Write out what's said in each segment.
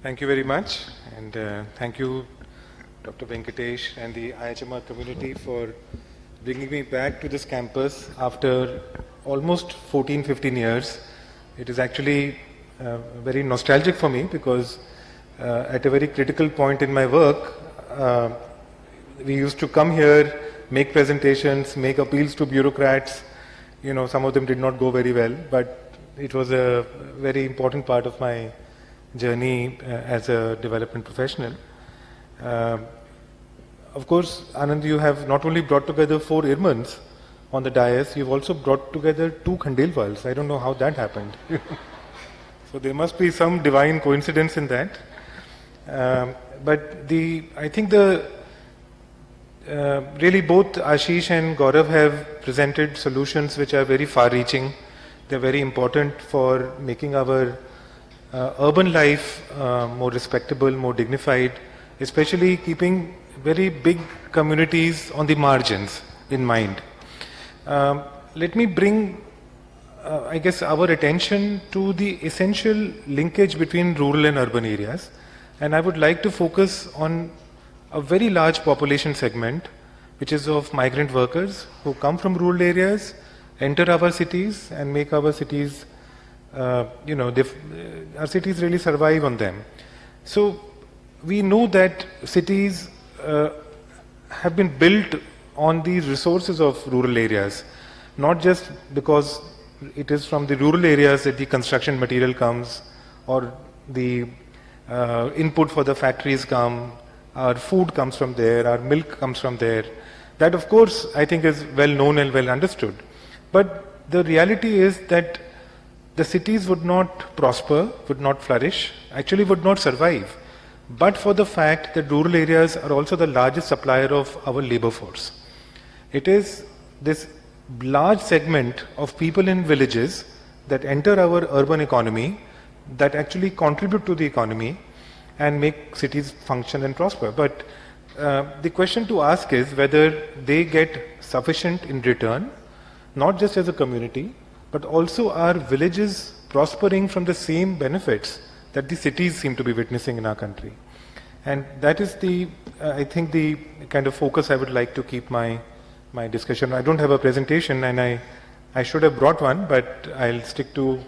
Thank you very much, and thank you, Dr. Venkatesh and the IHMR community for bringing me back to this campus after almost 14, 15 years. It is actually very nostalgic for me because at a very critical point in my work, we used to come here, make presentations, make appeals to bureaucrats. You know, some of them did not go very well, but it was a very important part of my journey as a development professional. Of course, Anand, you have not only brought together 4 Irmans on the dais, you've also brought together 2 Khandelwals. I don't know how that happened. So there must be some divine coincidence in that. But I think really both Ashish and Gaurav have presented solutions which are very far-reaching. They're very important for making our urban life more respectable, more dignified, especially keeping very big communities on the margins in mind. Let me bring, I guess, our attention to the essential linkage between rural and urban areas. And I would like to focus on a very large population segment, which is of migrant workers who come from rural areas, enter our cities and make our cities our cities really survive on them. So we know that cities have been built on the resources of rural areas, not just because it is from the rural areas that the construction material comes or the input for the factories come, our food comes from there, our milk comes from there. That, of course, I think is well known and well understood. But the reality is that the cities would not prosper, would not flourish, actually would not survive, but for the fact that rural areas are also the largest supplier of our labor force. It is this large segment of people in villages that enter our urban economy that actually contribute to the economy and make cities function and prosper. But the question to ask is whether they get sufficient in return, not just as a community, but also are villages prospering from the same benefits that the cities seem to be witnessing in our country. And that is I think the kind of focus I would like to keep my discussion. I don't have a presentation and I should have brought one, but I'll stick to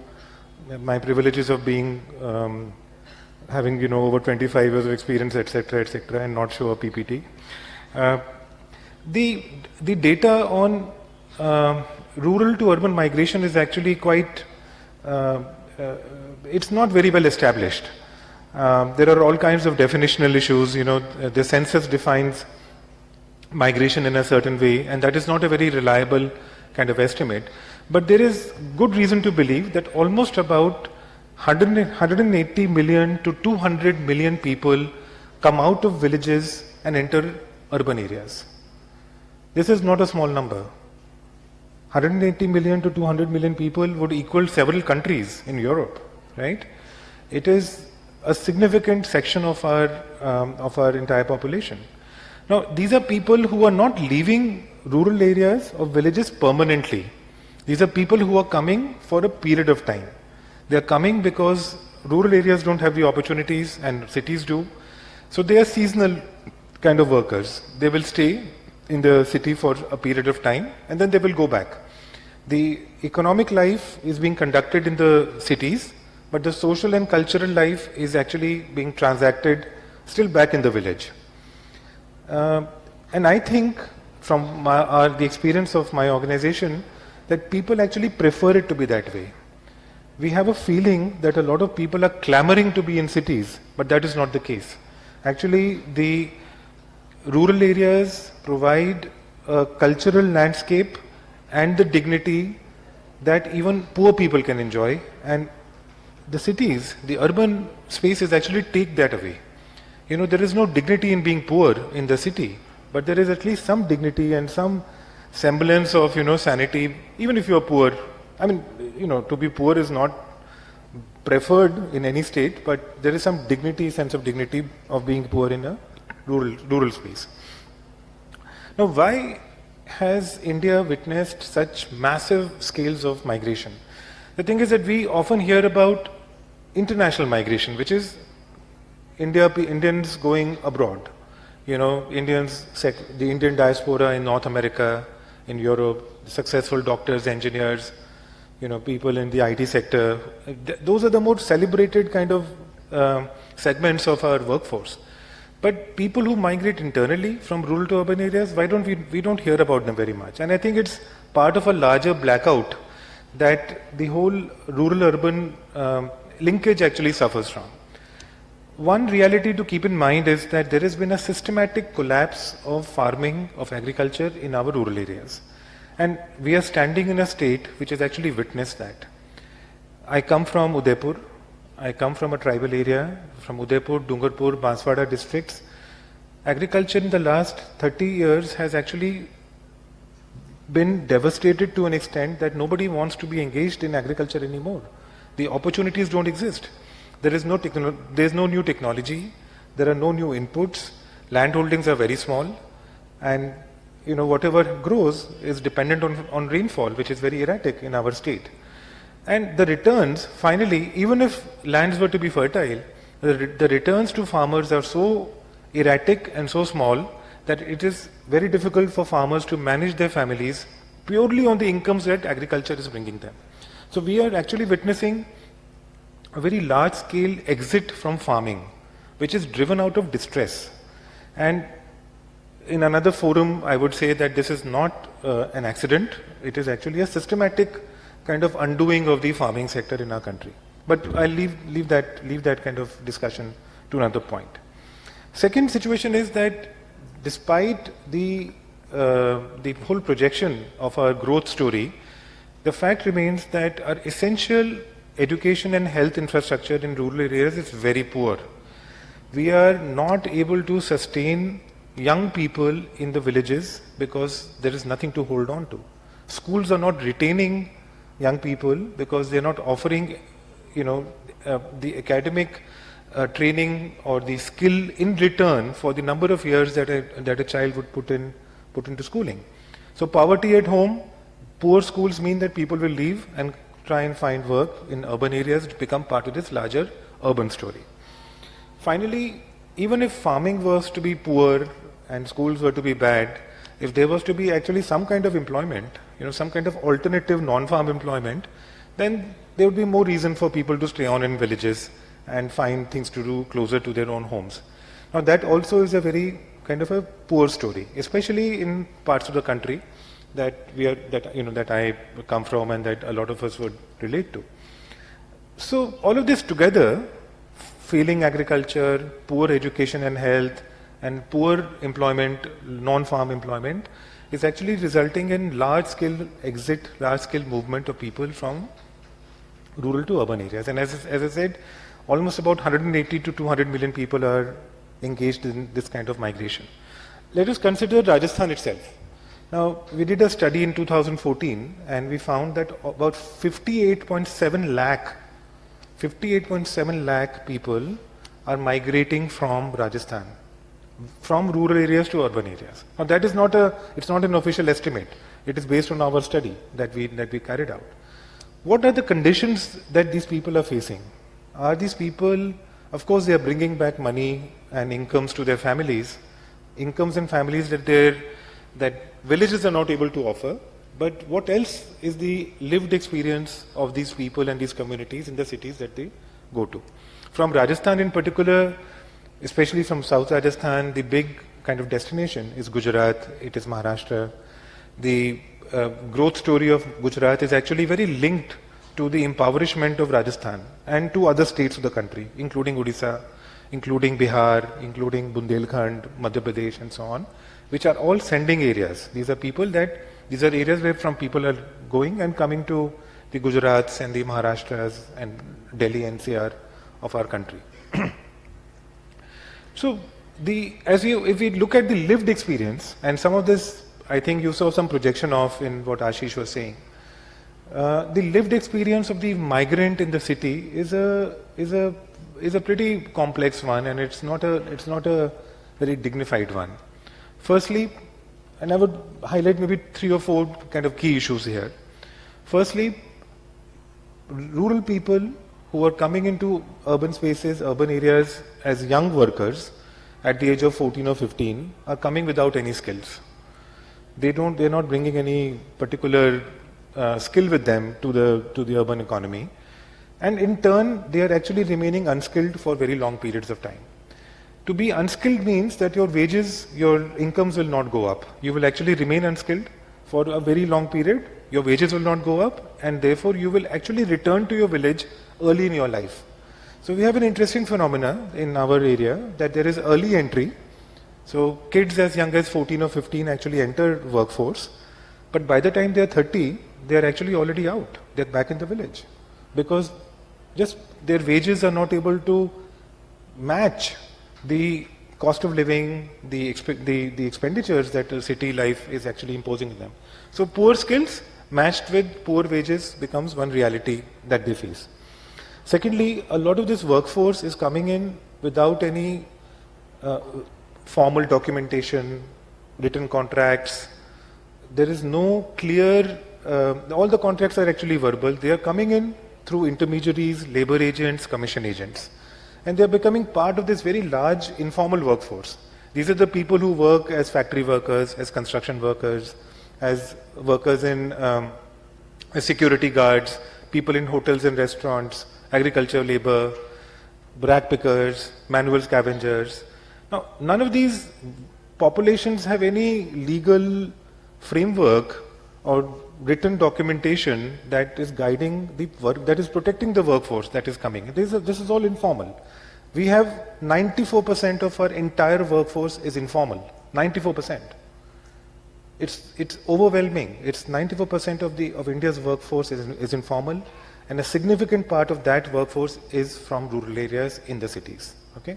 my privileges of being, having, over 25 years of experience, etc., and not show a PPT. The data on rural to urban migration is actually quite, it's not very well established. There are all kinds of definitional issues. The census defines migration in a certain way, and that is not a very reliable kind of estimate. But there is good reason to believe that almost about 180 million to 200 million people come out of villages and enter urban areas. This is not a small number. 180 million to 200 million people would equal several countries in Europe, right? It is a significant section of our entire population. Now, these are people who are not leaving rural areas or villages permanently. These are people who are coming for a period of time. They are coming because rural areas don't have the opportunities and cities do. So they are seasonal kind of workers. They will stay in the city for a period of time and then they will go back. The economic life is being conducted in the cities, but the social and cultural life is actually being transacted still back in the village. And I think from the experience of my organization that people actually prefer it to be that way. We have a feeling that a lot of people are clamoring to be in cities, but that is not the case. Actually, the rural areas provide a cultural landscape and the dignity that even poor people can enjoy, and the cities, the urban spaces actually take that away. There is no dignity in being poor in the city, but there is at least some dignity and some semblance of, sanity, even if you are poor. I mean, to be poor is not preferred in any state, but there is some dignity, sense of dignity of being poor in a rural space. Now, why has India witnessed such massive scales of migration? The thing is that we often hear about international migration, which is Indians going abroad, the Indian diaspora in North America, in Europe, successful doctors, engineers, people in the IT sector. Those are the more celebrated kind of segments of our workforce. But people who migrate internally from rural to urban areas, why don't we don't hear about them very much? And I think it's part of a larger blackout that the whole rural-urban linkage actually suffers from. One reality to keep in mind is that there has been a systematic collapse of farming, of agriculture in our rural areas. And we are standing in a state which has actually witnessed that. I come from Udaipur. I come from a tribal area, from Udaipur, Dungarpur, Banswara districts. Agriculture in the last 30 years has actually been devastated to an extent that nobody wants to be engaged in agriculture anymore. The opportunities don't exist. There is no new technology. There are no new inputs. Land holdings are very small, and whatever grows is dependent on rainfall, which is very erratic in our state. And the returns, finally, even if lands were to be fertile, the returns to farmers are so erratic and so small that it is very difficult for farmers to manage their families purely on the incomes that agriculture is bringing them. So we are actually witnessing a very large-scale exit from farming, which is driven out of distress. And in another forum, I would say that this is not an accident. It is actually a systematic kind of undoing of the farming sector in our country. But I'll leave that kind of discussion to another point. Second situation is that despite the whole projection of our growth story, the fact remains that our essential education and health infrastructure in rural areas is very poor. We are not able to sustain young people in the villages because there is nothing to hold on to. Schools are not retaining young people because they are not offering, the academic training or the skill in return for the number of years that a child would put into schooling. So poverty at home, poor schools mean that people will leave and try and find work in urban areas to become part of this larger urban story. Finally, even if farming was to be poor and schools were to be bad, if there was to be actually some kind of employment, some kind of alternative non-farm employment, then there would be more reason for people to stay on in villages and find things to do closer to their own homes. Now that also is a very kind of a poor story, especially in parts of the country that I come from and that a lot of us would relate to. So all of this together, failing agriculture, poor education and health, and poor employment, non-farm employment, is actually resulting in large-scale exit, large-scale movement of people from rural to urban areas. And as I said, almost about 180 to 200 million people are engaged in this kind of migration. Let us consider Rajasthan itself. Now, we did a study in 2014 and we found that about 58.7 lakh people are migrating from Rajasthan, from rural areas to urban areas. Now that is it's not an official estimate. It is based on our study that we carried out. What are the conditions that these people are facing? Are these people, of course they are bringing back money and incomes to their families, incomes and families that villages are not able to offer, but what else is the lived experience of these people and these communities in the cities that they go to? From Rajasthan in particular, especially from South Rajasthan, the big kind of destination is Gujarat, it is Maharashtra. The growth story of Gujarat is actually very linked to the impoverishment of Rajasthan and to other states of the country, including Odisha, including Bihar, including Bundelkhand, Madhya Pradesh and so on, which are all sending areas. These are areas where from people are going and coming to the Gujarats and the Maharashtras and Delhi NCR of our country. So if we look at the lived experience, and some of this I think you saw some projection of in what Ashish was saying, the lived experience of the migrant in the city is a pretty complex one, and it's not a very dignified one. Firstly, and I would highlight maybe 3 or 4 kind of key issues here. Firstly, rural people who are coming into urban spaces, urban areas as young workers at the age of 14 or 15 are coming without any skills. They're not bringing any particular skill with them to the urban economy. And in turn, they are actually remaining unskilled for very long periods of time. To be unskilled means that your wages, your incomes will not go up. You will actually remain unskilled for a very long period. Your wages will not go up, and therefore you will actually return to your village early in your life. So we have an interesting phenomena in our area that there is early entry. So kids as young as 14 or 15 actually enter workforce, but by the time they are 30, they are actually already out. They're back in the village because just their wages are not able to match the cost of living, the expenditures that the city life is actually imposing on them. So poor skills matched with poor wages becomes one reality that they face. Secondly, a lot of this workforce is coming in without any formal documentation, written contracts. There is no clear, all the contracts are actually verbal. They are coming in through intermediaries, labor agents, commission agents. And they are becoming part of this very large informal workforce. These are the people who work as factory workers, as construction workers, as workers in as security guards, people in hotels and restaurants, agriculture labor, rag pickers, manual scavengers. Now, none of these populations have any legal framework or written documentation that is guiding the work, that is protecting the workforce that is coming. This is all informal. We have 94% of our entire workforce is informal. 94%. It's overwhelming. It's 94% of India's workforce is informal, and a significant part of that workforce is from rural areas in the cities. Okay,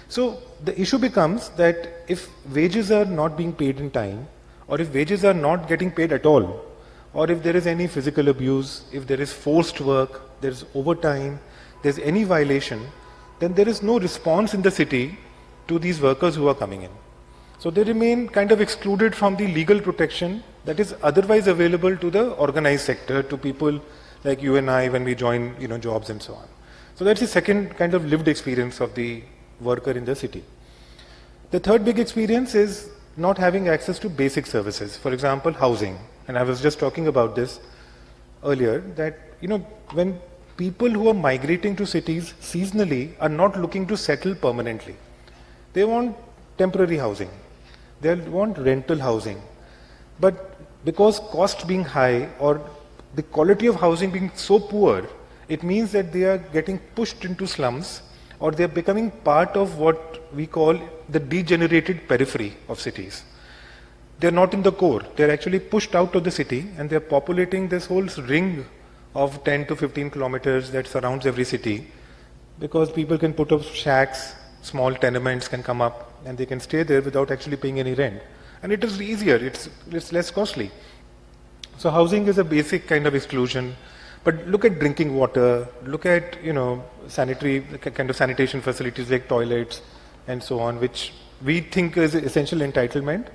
so the issue becomes that if wages are not being paid in time, or if wages are not getting paid at all, or if there is any physical abuse, if there is forced work, there is overtime, there's any violation, then there is no response in the city to these workers who are coming in. So they remain kind of excluded from the legal protection that is otherwise available to the organized sector, to people like you and I when we join jobs and so on. So that's the second kind of lived experience of the worker in the city. The third big experience is not having access to basic services, for example, housing. And I was just talking about this earlier, that when people who are migrating to cities seasonally are not looking to settle permanently. They want temporary housing. They want rental housing. But because cost being high or the quality of housing being so poor, it means that they are getting pushed into slums, or they are becoming part of what we call the degenerated periphery of cities. They are not in the core. They are actually pushed out of the city, and they are populating this whole ring of 10 to 15 kilometers that surrounds every city, because people can put up shacks, small tenements can come up, and they can stay there without actually paying any rent. And it is easier, it's less costly. So housing is a basic kind of exclusion. But look at drinking water, look at sanitary kind of sanitation facilities like toilets and so on, which we think is essential entitlement,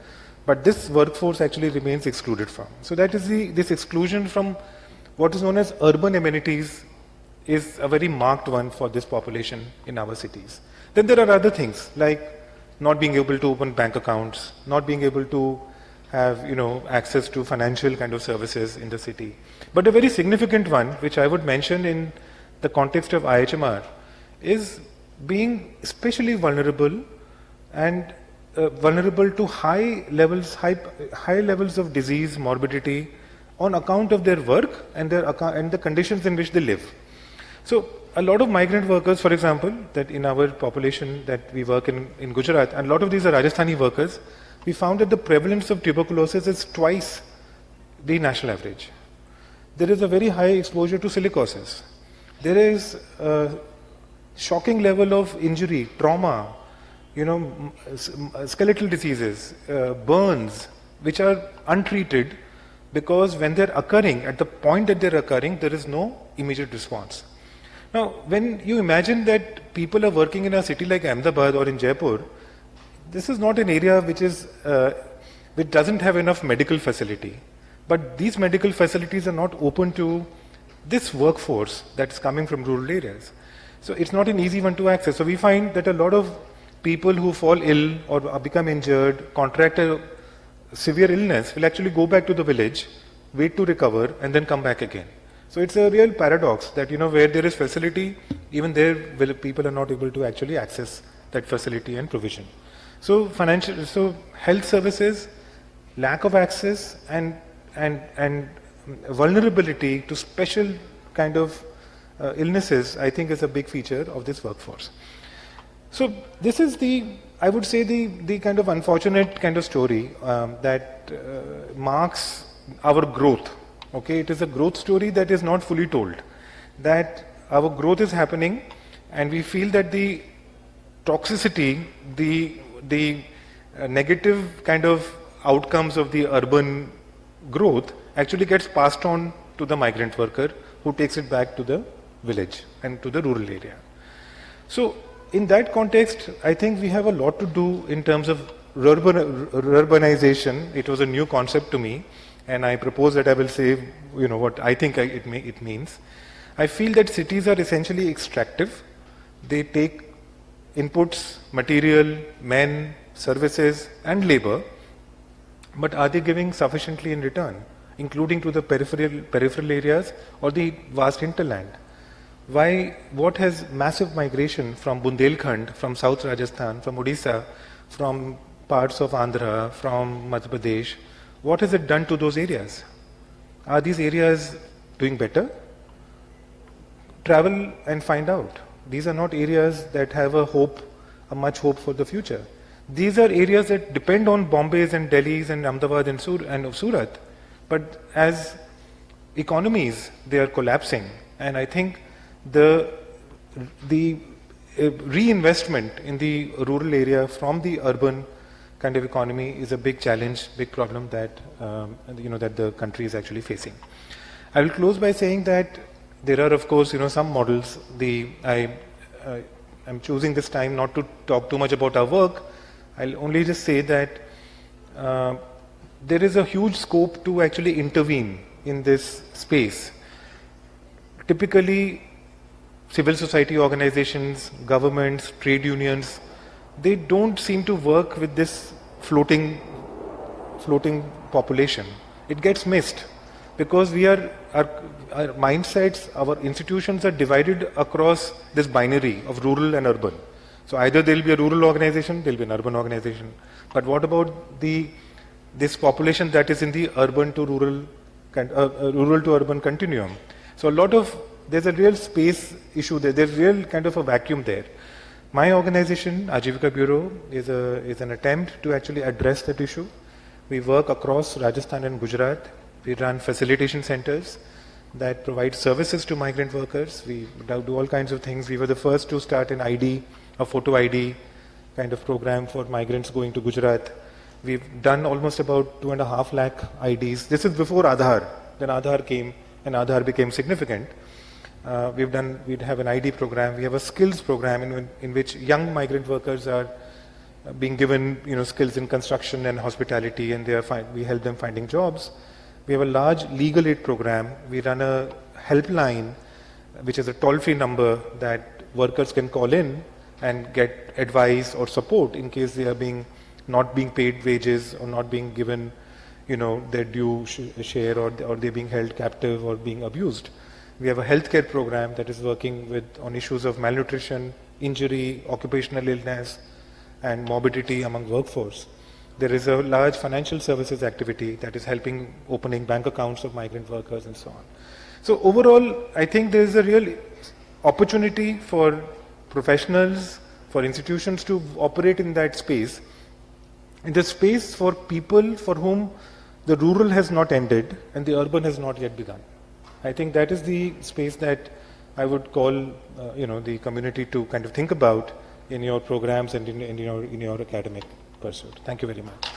but this workforce actually remains excluded from. So that is this exclusion from what is known as urban amenities is a very marked one for this population in our cities. Then there are other things like not being able to open bank accounts, not being able to have access to financial kind of services in the city. But a very significant one, which I would mention in the context of IHMR, is being especially vulnerable and vulnerable to high levels of disease, morbidity on account of their work and the conditions in which they live. So a lot of migrant workers, for example, that in our population that we work in Gujarat, and a lot of these are Rajasthani workers, we found that the prevalence of tuberculosis is twice the national average. There is a very high exposure to silicosis. There is a shocking level of injury, trauma, skeletal diseases, burns, which are untreated because when they're occurring, at the point that they're occurring, there is no immediate response. Now, when you imagine that people are working in a city like Ahmedabad or in Jaipur, this is not an area which doesn't have enough medical facility. But these medical facilities are not open to this workforce that's coming from rural areas. So it's not an easy one to access. So we find that a lot of people who fall ill or become injured, contract a severe illness, will actually go back to the village, wait to recover, and then come back again. So it's a real paradox that, where there is facility, even there people are not able to actually access that facility and provision. So health services, lack of access, and vulnerability to special kind of illnesses, I think, is a big feature of this workforce. So this is I would say the kind of unfortunate kind of story that marks our growth. Okay, it is a growth story that is not fully told. That our growth is happening, and we feel that the toxicity, the negative kind of outcomes of the urban growth actually gets passed on to the migrant worker, who takes it back to the village and to the rural area. So in that context, I think we have a lot to do in terms of urbanization. It was a new concept to me, and I propose that I will say, what I think it means. I feel that cities are essentially extractive. They take inputs, material, men, services, and labor, but are they giving sufficiently in return, including to the peripheral areas or the vast hinterland? What has massive migration from Bundelkhand, from South Rajasthan, from Odisha, from parts of Andhra, from Madhya Pradesh, what has it done to those areas? Are these areas doing better? Travel and find out. These are not areas that have much hope for the future. These are areas that depend on Bombays and Delhis and Ahmedabad and Surat. But as economies, they are collapsing. And I think the reinvestment in the rural area from the urban kind of economy is a big challenge, big problem that that the country is actually facing. I will close by saying that there are, of course, some models. I'm choosing this time not to talk too much about our work. I'll only just say that there is a huge scope to actually intervene in this space. Typically, civil society organizations, governments, trade unions, they don't seem to work with this floating population. It gets missed because our mindsets, our institutions are divided across this binary of rural and urban. So either there will be a rural organization, there will be an urban organization. But what about this population that is in the urban to rural to urban continuum? So there's a real space issue there. There's real kind of a vacuum there. My organization, Aajeevika Bureau, is an attempt to actually address that issue. We work across Rajasthan and Gujarat. We run facilitation centers that provide services to migrant workers. We do all kinds of things. We were the first to start a photo ID kind of program for migrants going to Gujarat. We've done almost about 2.5 lakh IDs. This is before Aadhaar. Then Aadhaar came and Aadhaar became significant. We'd have an ID program. We have a skills program in which young migrant workers are being given skills in construction and hospitality, and we help them finding jobs. We have a large legal aid program. We run a helpline, which is a toll-free number that workers can call in and get advice or support in case they are not being paid wages or not being given their due share, or they're being held captive or being abused. We have a healthcare program that is working on issues of malnutrition, injury, occupational illness, and morbidity among workforce. There is a large financial services activity that is helping opening bank accounts of migrant workers and so on. So overall, I think there is a real opportunity for professionals, for institutions to operate in that space, in the space for people for whom the rural has not ended and the urban has not yet begun. I think that is the space that I would call, the community to kind of think about in your programs and in your academic pursuit. Thank you very much.